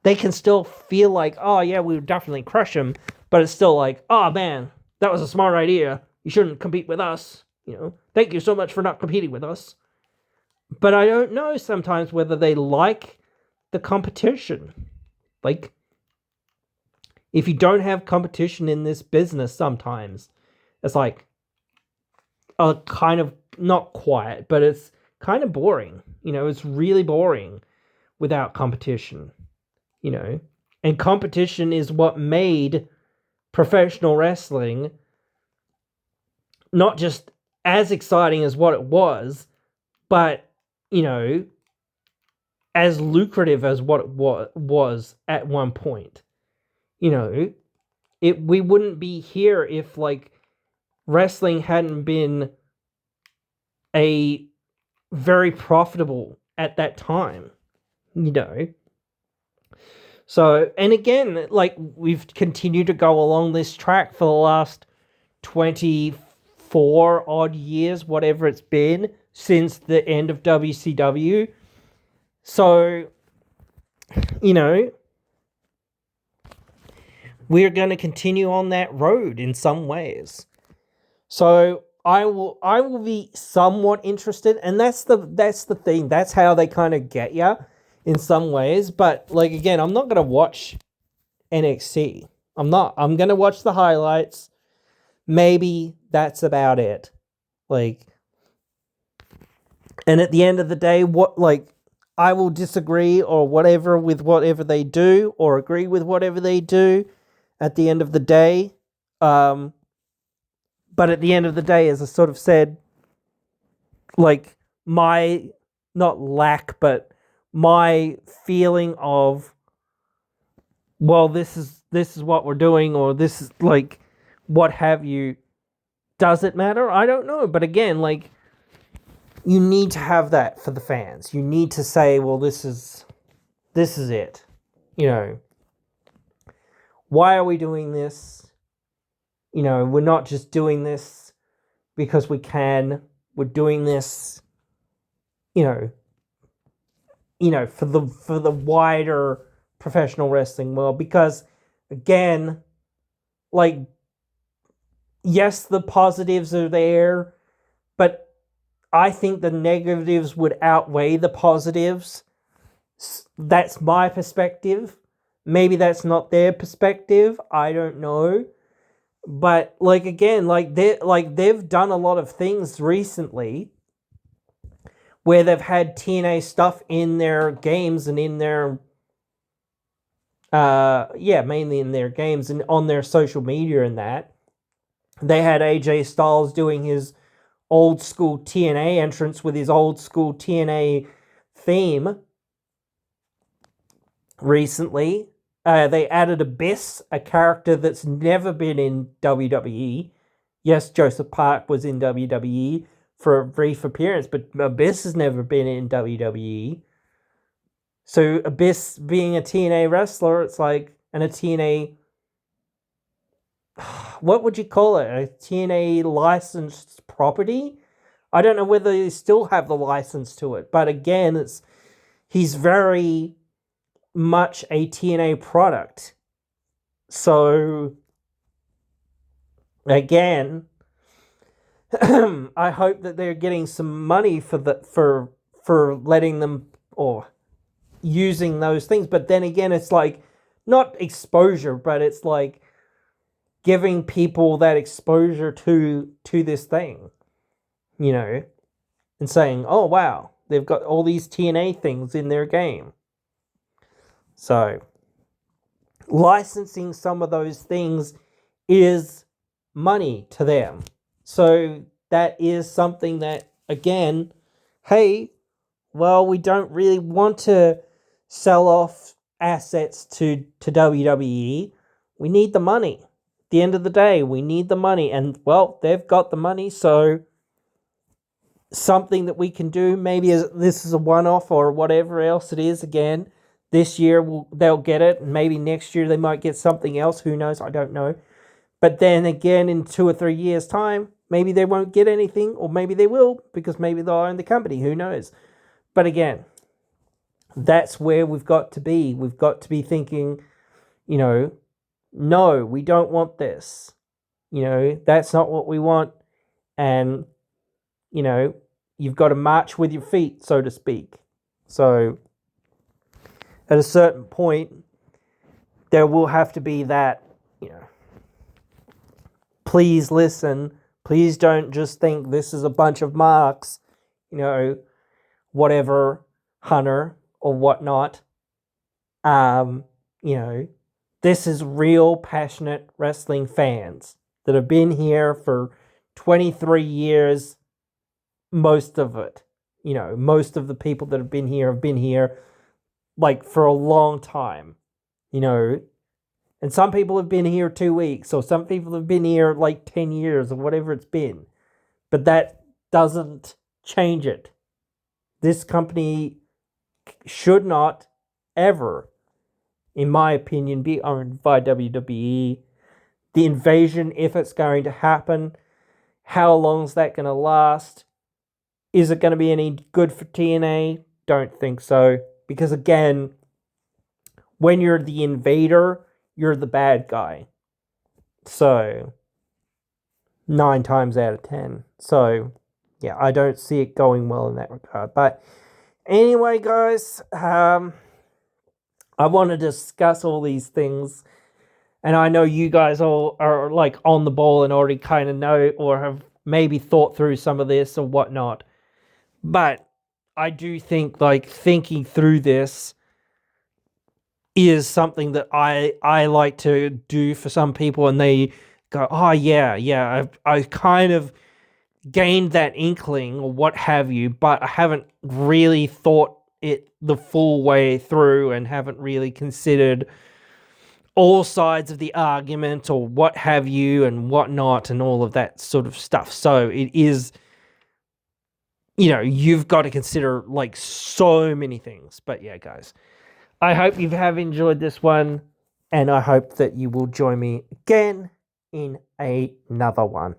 They can still feel like, oh, yeah, we would definitely crush him. But it's still like, oh, man, that was a smart idea. You shouldn't compete with us. Thank you so much for not competing with us. But I don't know sometimes whether they like the competition. If you don't have competition in this business sometimes, it's like a kind of, not quiet, but it's kind of boring. It's really boring without competition. And competition is what made professional wrestling not just as exciting as what it was, but, as lucrative as what it was at one point. We wouldn't be here if, wrestling hadn't been a very profitable at that time, So, and again, we've continued to go along this track for the last 24 odd years, whatever it's been, since the end of WCW. So, we're going to continue on that road in some ways. So, I will be somewhat interested, and that's the thing. That's how they kind of get you. in some ways. But like again, I'm not gonna watch NXT. I'm not. I'm gonna watch the highlights. Maybe that's about it. Like, and at the end of the day, I will disagree or whatever with whatever they do, or agree with whatever they do. At the end of the day, but at the end of the day, as I sort of said, like my not lack, but my feeling of, well, this is what we're doing, or this is like what have you. Does it matter? I don't know. But again, like, you need to have that for the fans. You need to say, well, this is it. You know, why are we doing this? You know, we're not just doing this because we can. We're doing this, you know, for the wider professional wrestling world. Because again, like, yes, the positives are there, but I think the negatives would outweigh the positives. That's my perspective. Maybe that's not their perspective. I don't know. But like again, they've done a lot of things recently where they've had TNA stuff in their games and in their mainly in their games and on their social media and that. They had AJ Styles doing his old school TNA entrance with his old school TNA theme recently. They added Abyss, a character that's never been in WWE. Yes, Joseph Park was in WWE for a brief appearance, but Abyss has never been in WWE. So Abyss being a TNA wrestler, it's like, and a TNA, what would you call it? A TNA licensed property? I don't know whether they still have the license to it, but again, he's very much a TNA product. So again, I hope that they're getting some money for letting them or using those things. But then again, it's like not exposure, but it's like giving people that exposure to this thing, you know, and saying, "Oh wow, they've got all these TNA things in their game." So, licensing some of those things is money to them. So, that is something that, again, hey, well, we don't really want to sell off assets to WWE. We need the money. At the end of the day, we need the money. And, well, they've got the money, so something that we can do, maybe this is a one-off or whatever else it is, again, this year they'll get it, and maybe next year they might get something else. Who knows? I don't know. But then again, in 2 or 3 years' time, maybe they won't get anything, or maybe they will, because maybe they'll own the company. Who knows? But again, that's where we've got to be. We've got to be thinking, you know, no, we don't want this. You know, that's not what we want. And, you know, you've got to march with your feet, so to speak. So, at a certain point, there will have to be that, you know, please listen. Please don't just think this is a bunch of marks, you know, whatever, Hunter or whatnot. You know, this is real passionate wrestling fans that have been here for 23 years, most of it. You know, most of the people that have been here like for a long time, you know. And some people have been here 2 weeks, or some people have been here like 10 years, or whatever it's been. But that doesn't change it. This company should not ever, in my opinion, be owned by WWE. The invasion, if it's going to happen, how long is that going to last? Is it going to be any good for TNA? Don't think so. Because again, when you're the invader, you're the bad guy. So, 9 times out of 10. So, yeah, I don't see it going well in that regard. But Anyway, guys, I want to discuss all these things, and I know you guys all are like on the ball and already kind of know or have maybe thought through some of this or whatnot. But I do think like thinking through this is something that I like to do for some people, and they go, oh yeah, I kind of gained that inkling or what have you, but I haven't really thought it the full way through and haven't really considered all sides of the argument or what have you and whatnot and all of that sort of stuff. So it is, you've got to consider like so many things. But yeah, guys, I hope you have enjoyed this one, and I hope that you will join me again in another one.